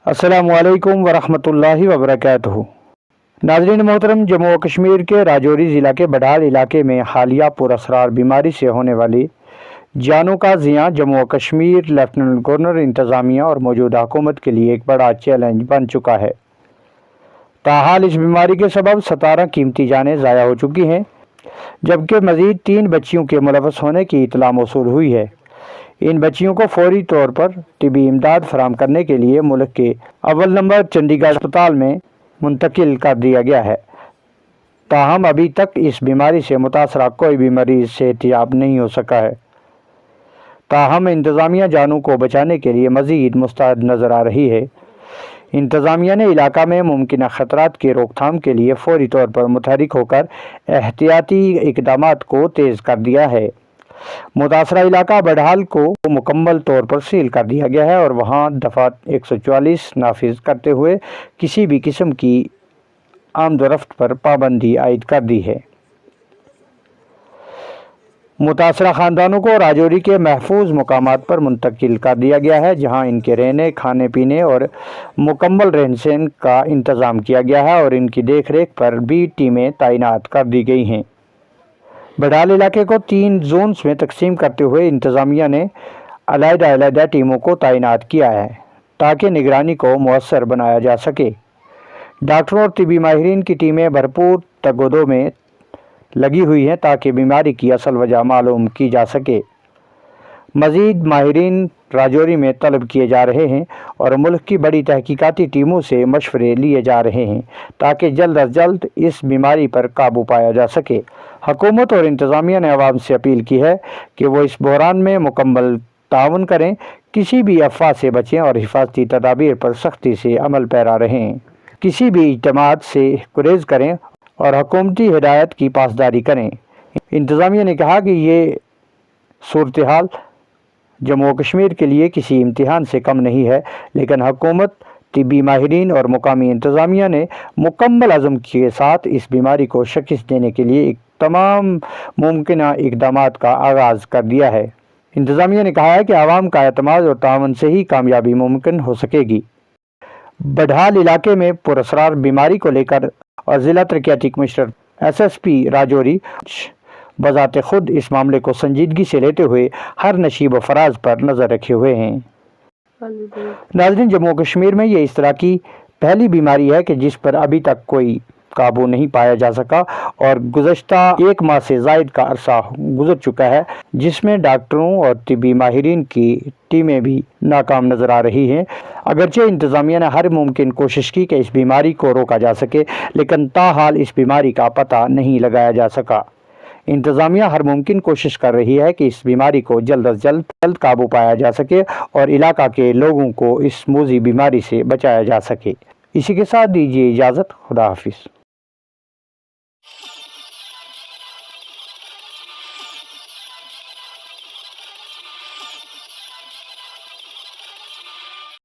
السلام علیکم ورحمۃ اللہ وبرکاتہ۔ ناظرین محترم، جموں و کشمیر کے راجوری ضلع کے بڈھال علاقے میں حالیہ پر اسرار بیماری سے ہونے والی جانوں کا زیاں جموں و کشمیر لیفٹیننٹ گورنر انتظامیہ اور موجودہ حکومت کے لیے ایک بڑا چیلنج بن چکا ہے۔ تاحال اس بیماری کے سبب 17 قیمتی جانیں ضائع ہو چکی ہیں، جبکہ مزید 3 بچیوں کے ملوث ہونے کی اطلاع موصول ہوئی ہے۔ ان بچیوں کو فوری طور پر طبی امداد فراہم کرنے کے لیے ملک کے اول نمبر چنڈی گڑھ اسپتال میں منتقل کر دیا گیا ہے، تاہم ابھی تک اس بیماری سے متاثرہ کوئی بھی مریض صحتیاب نہیں ہو سکا ہے۔ تاہم انتظامیہ جانوں کو بچانے کے لیے مزید مستعد نظر آ رہی ہے۔ انتظامیہ نے علاقہ میں ممکنہ خطرات کی روک تھام کے لیے فوری طور پر متحرک ہو کر احتیاطی اقدامات کو تیز کر دیا ہے۔ متاثرہ علاقہ بڈھال کو مکمل طور پر سیل کر دیا گیا ہے اور وہاں دفعہ 144 نافذ کرتے ہوئے کسی بھی قسم کی آمد و رفت پر پابندی عائد کر دی ہے۔ متاثرہ خاندانوں کو راجوری کے محفوظ مقامات پر منتقل کر دیا گیا ہے، جہاں ان کے رہنے، کھانے پینے اور مکمل رہن سہن کا انتظام کیا گیا ہے اور ان کی دیکھ ریکھ پر بھی ٹیمیں تعینات کر دی گئی ہیں۔ بڈھال علاقے کو 3 زونز میں تقسیم کرتے ہوئے انتظامیہ نے علیحدہ ٹیموں کو تعینات کیا ہے تاکہ نگرانی کو مؤثر بنایا جا سکے۔ ڈاکٹروں اور طبی ماہرین کی ٹیمیں بھرپور تگودو میں لگی ہوئی ہیں تاکہ بیماری کی اصل وجہ معلوم کی جا سکے۔ مزید ماہرین راجوری میں طلب کیے جا رہے ہیں اور ملک کی بڑی تحقیقاتی ٹیموں سے مشورے لیے جا رہے ہیں تاکہ جلد از جلد اس بیماری پر قابو پایا جا سکے۔ حکومت اور انتظامیہ نے عوام سے اپیل کی ہے کہ وہ اس بحران میں مکمل تعاون کریں، کسی بھی افواہ سے بچیں اور حفاظتی تدابیر پر سختی سے عمل پیرا رہیں، کسی بھی اجتماعات سے گریز کریں اور حکومتی ہدایت کی پاسداری کریں۔ انتظامیہ نے کہا کہ یہ صورتحال جموں و کشمیر کے لیے کسی امتحان سے کم نہیں ہے، لیکن حکومت، طبی ماہرین اور مقامی انتظامیہ نے مکمل عزم کے ساتھ اس بیماری کو شکست دینے کے لیے تمام ممکنہ اقدامات کا آغاز کر دیا ہے۔ انتظامیہ نے کہا ہے کہ عوام کا اعتماد اور تعاون سے ہی کامیابی ممکن ہو سکے گی۔ بڈھال علاقے میں پراسرار بیماری کو لے کر اور ضلع ترقیاتی کمشنر SSP راجوری بذات خود اس معاملے کو سنجیدگی سے لیتے ہوئے ہر نشیب و فراز پر نظر رکھے ہوئے ہیں۔ ناظرین، جموں و کشمیر میں یہ اس طرح کی پہلی بیماری ہے کہ جس پر ابھی تک کوئی قابو نہیں پایا جا سکا اور گزشتہ 1 ماہ سے زائد کا عرصہ گزر چکا ہے، جس میں ڈاکٹروں اور طبی ماہرین کی ٹیمیں بھی ناکام نظر آ رہی ہیں۔ اگرچہ انتظامیہ نے ہر ممکن کوشش کی کہ اس بیماری کو روکا جا سکے، لیکن تاحال اس بیماری کا پتہ نہیں لگایا جا سکا۔ انتظامیہ ہر ممکن کوشش کر رہی ہے کہ اس بیماری کو جلد از جلد قابو پایا جا سکے اور علاقہ کے لوگوں کو اس موذی بیماری سے بچایا جا سکے۔ اسی کے ساتھ دیجیے اجازت، خدا حافظ۔